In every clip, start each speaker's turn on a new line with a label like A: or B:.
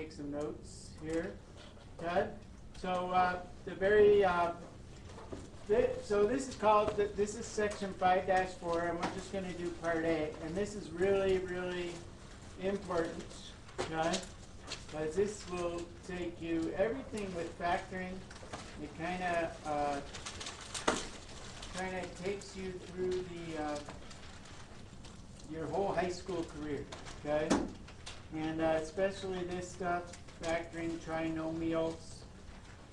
A: take some notes here. Okay? So the very so this is called this is section 5-4, and we're just going to do part A, and this is really, really important, okay? Because this will take you everything with factoring. It kind of takes you through the your whole high school career, okay? And especially this stuff, factoring trinomials.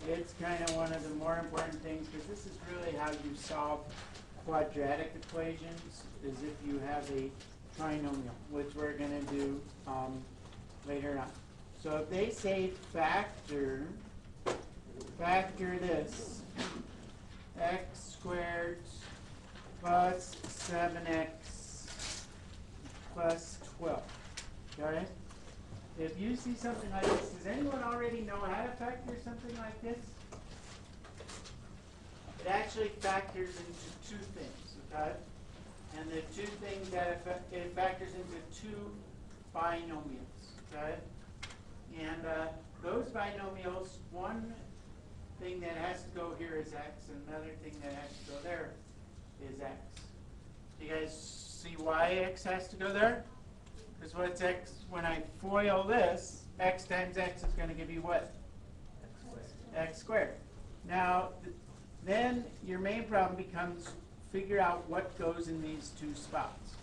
A: It's kind of one of the more important things, because this is really how you solve quadratic equations, is if you have a trinomial, which we're going to do later on. So if they say factor this, x squared plus 7x plus 12, okay? If you see something like this, does anyone already know how to factor something like this? It actually factors into two things, okay? And the two things that it factors into two binomials, okay? And those binomials, one thing that has to go here is x, and another thing that has to go there is x. Do you guys see why x has to go there? Because what's x, when I FOIL this, x times x is going to give you what? X squared. Now, then your main problem becomes figure out what goes in these two spots.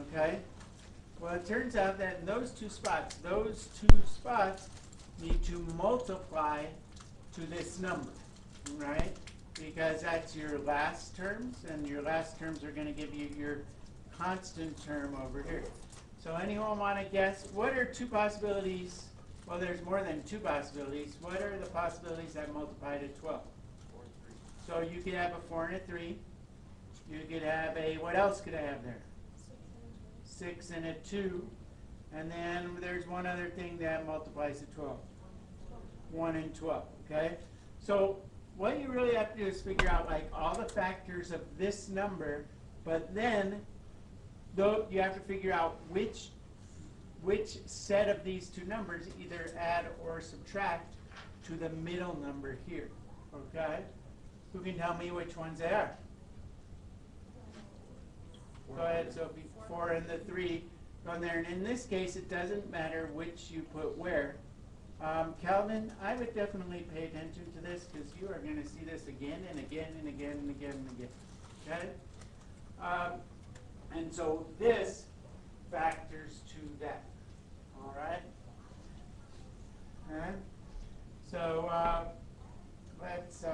A: Okay? Well, it turns out that in those two spots need to multiply to this number, right? Because that's your last terms, and your last terms are going to give you your constant term over here. So anyone want to guess, what are two possibilities? Well, there's more than two possibilities. What are the possibilities that multiply to 12?
B: 4 and 3.
A: So you could have a 4 and a 3. You could have a, what else could I have there? 6 and a 2. And then there's one other thing that multiplies to 12. 1 and 12, okay? So what you really have to do is figure out like all the factors of this number, but then though you have to figure out which set of these two numbers either add or subtract to the middle number here, okay? Who can tell me which ones they are? Go ahead, Sophie. 4 and the 3 go in there. And in this case, it doesn't matter which you put where. Calvin, I would definitely pay attention to this, because you are going to see this again and again and again and again and again. Okay? And so this factors to that. All right? Okay? So let's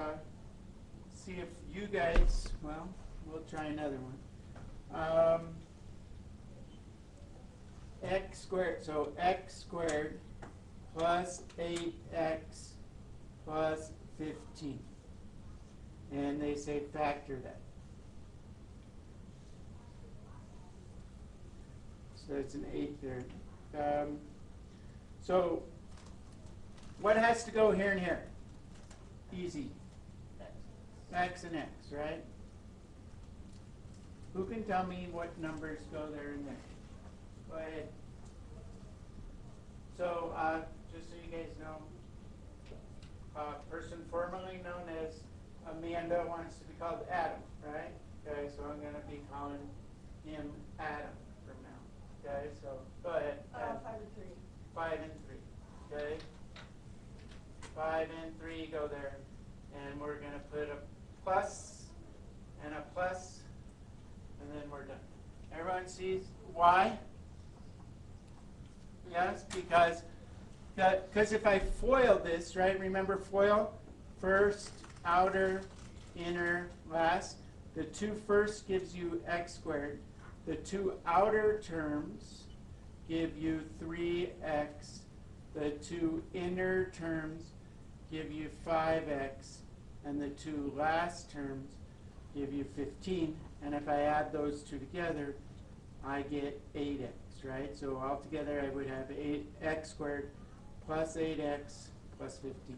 A: see if you guys, well, we'll try another one. X squared, so x squared plus 8x plus 15. And they say factor that. So it's an 8 there. So what has to go here and here? Easy. X and X, right? Who can tell me what numbers go there and there? Go ahead. So just so you guys know, a person formerly known as Amanda wants to be called Adam, right? Okay, so I'm going to be calling him Adam from now. Okay, so go ahead.
C: 5 and 3.
A: 5 and 3. Okay. 5 and 3 go there. And we're going to put a plus and a plus, and then we're done. Everyone sees why? Yes, because if I FOIL this, right? Remember FOIL? First, outer, inner, last. The two first gives you x squared. The two outer terms give you 3x. The two inner terms give you 5x. And the two last terms give you 15. And if I add those two together, I get 8x, right? So altogether I would have 8x squared plus 8x plus 15.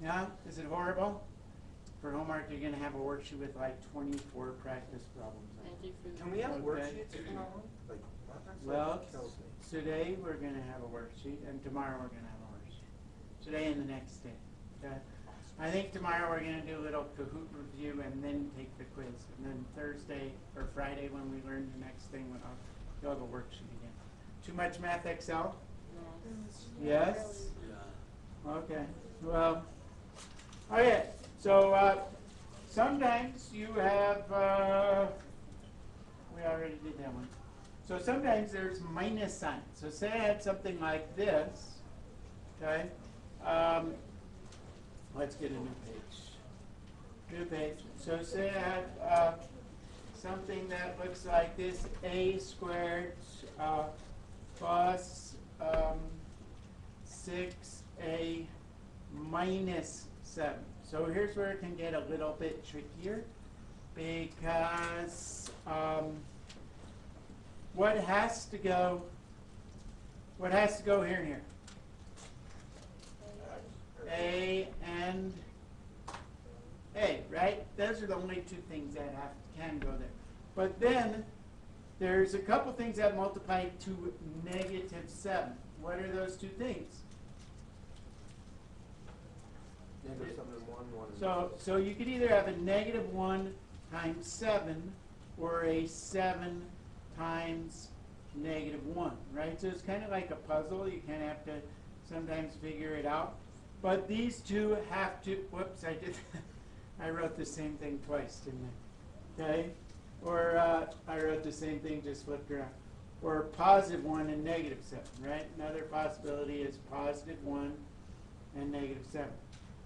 A: Yeah? Is it horrible? For homework, you're going to have a worksheet with like 24 practice problems.
C: Thank you for
B: Can we have
A: Okay.
B: worksheets in our one? Like,
A: Well,
B: that kills me.
A: today we're going to have a worksheet, and tomorrow we're going to have a worksheet. Today and the next day. Okay? I think tomorrow we're going to do a little Kahoot review and then take the quiz. And then Thursday or Friday when we learn the next thing, you'll have a worksheet again. Too much math Excel? Yes? Yeah. Okay. Well, okay. So sometimes you have, we already did that one. So sometimes there's minus signs. So say I had something like this, okay? Let's get a new page. New page. So say I had something that looks like this, a squared plus 6a minus 7. So here's where it can get a little bit trickier because what has to go here and here? A and A, right? Those are the only two things that can go there. But then there's a couple things that multiply to negative 7. What are those two things?
B: Negative 7 and 1.
A: So you could either have a negative 1 times 7 or a 7 times negative 1, right? So it's kind of like a puzzle. You kind of have to sometimes figure it out. But these two have to, whoops, I wrote the same thing twice, didn't I? Okay? Or I wrote the same thing, just flipped around. Or positive 1 and negative 7, right? Another possibility is positive 1 and negative 7.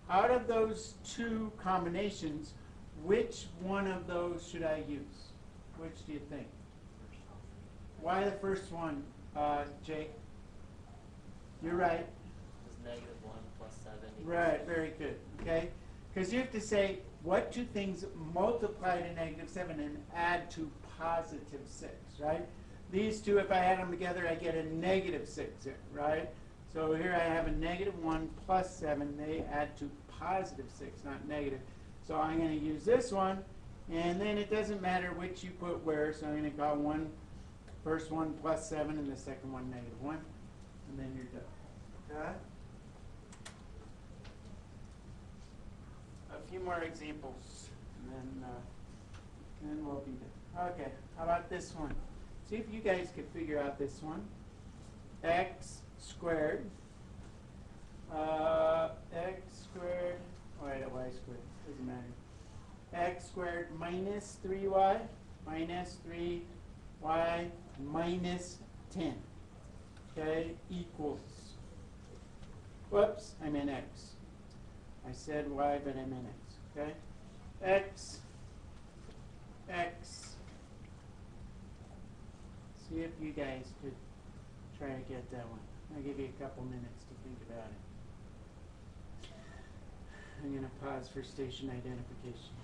A: Out of those two combinations, which one of those should I use? Which do you think? Why the first one, Jake? You're right.
C: It's negative 1 plus 7 equals
A: Right, very good. Okay? Because you have to say what two things multiply to negative 7 and add to positive 6, right? These two, if I add them together, I get a negative 6 here, right? So here I have a negative 1 plus 7. They add to positive 6, not negative. So I'm going to use this one, and then it doesn't matter which you put where, so I'm going to call first one plus 7 and the second one negative 1, and then you're done. Okay? A few more examples, and then we'll be done. Okay, how about this one? See if you guys could figure out this one. X squared, y squared, doesn't matter. X squared minus 3y minus 3y minus 10, okay, equals, whoops, I meant x. I said y, but I meant x, okay? X. See if you guys could try to get that one. I'll give you a couple minutes to think about it. I'm going to pause for station identification.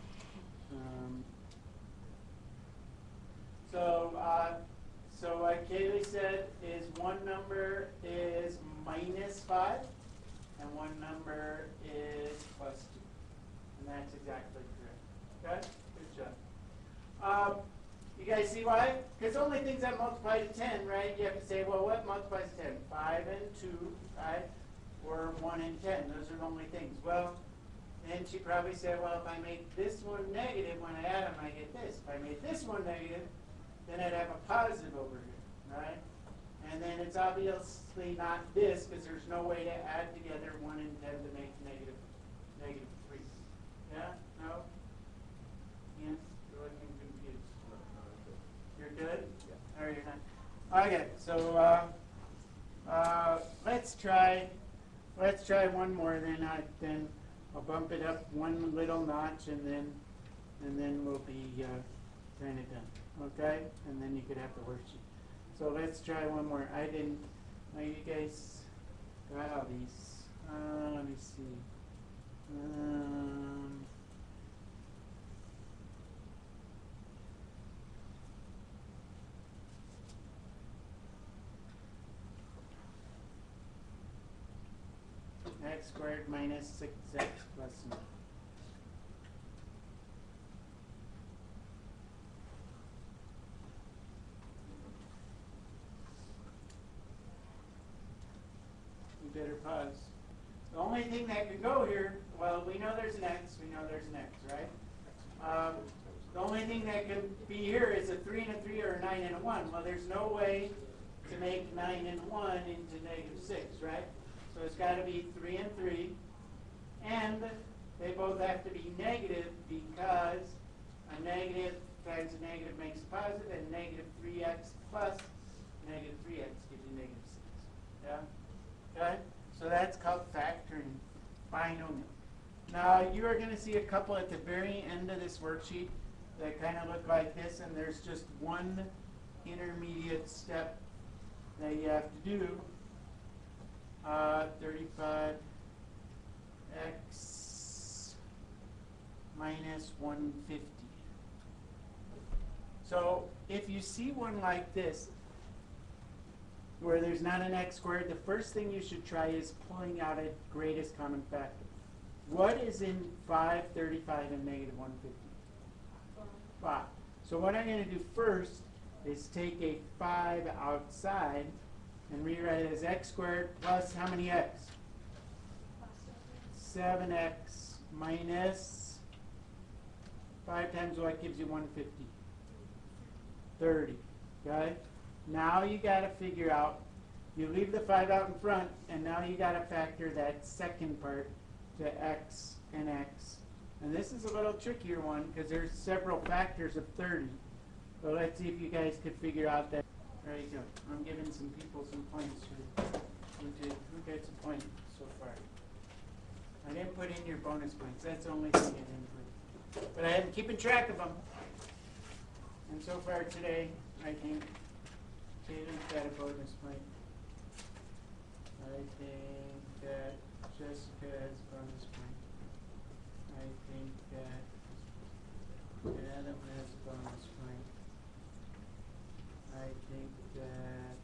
A: So what Kaylee said is one number is minus 5 and one number is plus 2. And that's exactly correct. Okay? Good job. You guys see why? Because only things that multiply to 10, right? You have to say, well, what multiplies to 10? 5 and 2, right? Or 1 and 10. Those are the only things. Well, then she probably said, well, if I make this one negative, when I add them, I get this. If I make this one negative, then I'd have a positive over here, right? And then it's obviously not this, because there's no way to add together 1 and 10 to make negative 3. Yeah? No? Ian, you're looking confused. You're good? Yeah. Or you're not? Okay, so let's try one more. Then I'll bump it up one little notch, and then we'll be kind of done. Okay? And then you could have the worksheet. So let's try one more. You guys got all these. Let me see. X squared minus 6x plus 9. because the only thing that could go here, well, we know there's an x, right? The only thing that could be here is a 3 and a 3 or a 9 and a 1. Well, there's no way to make 9 and 1 into negative 6, right? So it's got to be 3 and 3. And they both have to be negative because a negative times a negative makes a positive, and negative 3x plus negative 3x gives you negative 6. Yeah? Okay? So that's called factoring binomial. Now, you are going to see a couple at the very end of this worksheet that kind of look like this, and there's just one intermediate step that you have to do. 35x minus 150. So if you see one like this, where there's not an x squared, the first thing you should try is pulling out a greatest common factor. What is in 5, 35, and negative 150? 5. So what I'm going to do first is take a 5 outside and rewrite it as x squared plus how many x? 7x minus 5 times what gives you 150? 30. Okay? Now you got to figure out, you leave the 5 out in front, and now you got to factor that second part to x and x. And this is a little trickier one because there's several factors of 30. So let's see if you guys could figure out that. There you go. I'm giving some people some points. Who gets a point so far? I didn't put in your bonus points. That's the only thing I didn't put. But I am keeping track of them. And so far today, I think Caden's got a bonus point. I think that Jessica has a bonus point. I think that Adam has a bonus point. I think that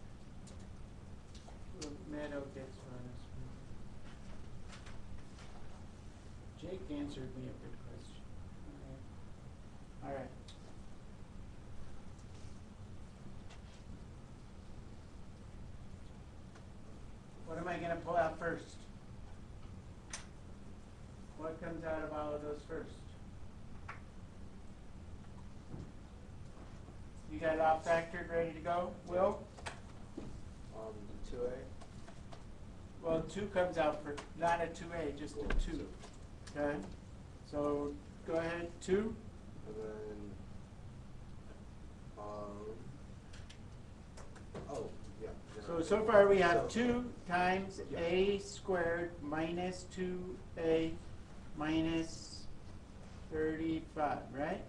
A: Meadow gets a bonus point. Jake answered me a good question. All right. What am I going to pull out first? What comes out of all of those first? You got it all factored, ready to go? Will?
B: 2a.
A: Well, 2 comes out for, not a 2a, just a 2. Okay? So, go ahead, 2.
B: And then, oh, yeah.
A: So far we have 2 times a squared minus 2a minus 35, right?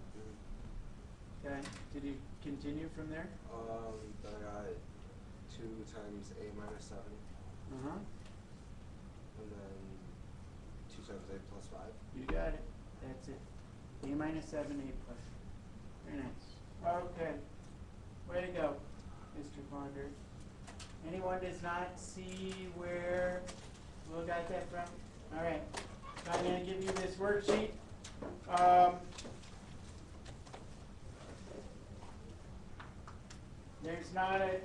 A: Okay. Did you continue from there?
B: Then I got 2 times a minus 7.
A: Uh-huh.
B: And then 2 times a plus 5.
A: You got it. That's it. A minus 7, a plus. Very nice. Okay. Way to go, Mr. Ponder. Anyone does not see where Will got that from? All right. So I'm going to give you this worksheet. There's not a,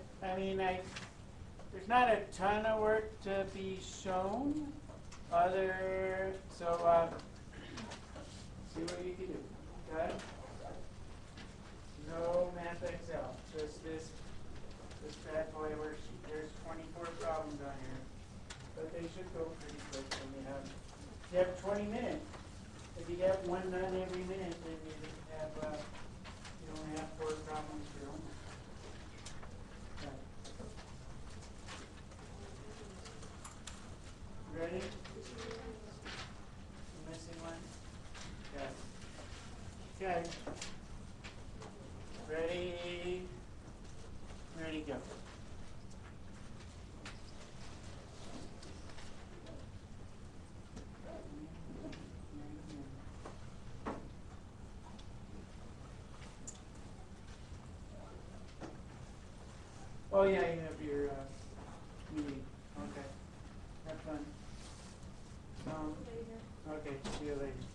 A: there's not a ton of work to be shown. So see what you can do. Okay? No Math Excel, just this bad boy worksheet. There's 24 problems on here, but they should go pretty quick when you have 20 minutes. If you have one done every minute, then you only have 4 problems for homework. Ready? Missing one? Okay. Okay. Ready? Ready, go. Oh yeah, you have your meeting. Okay. Have fun. Okay, see you later.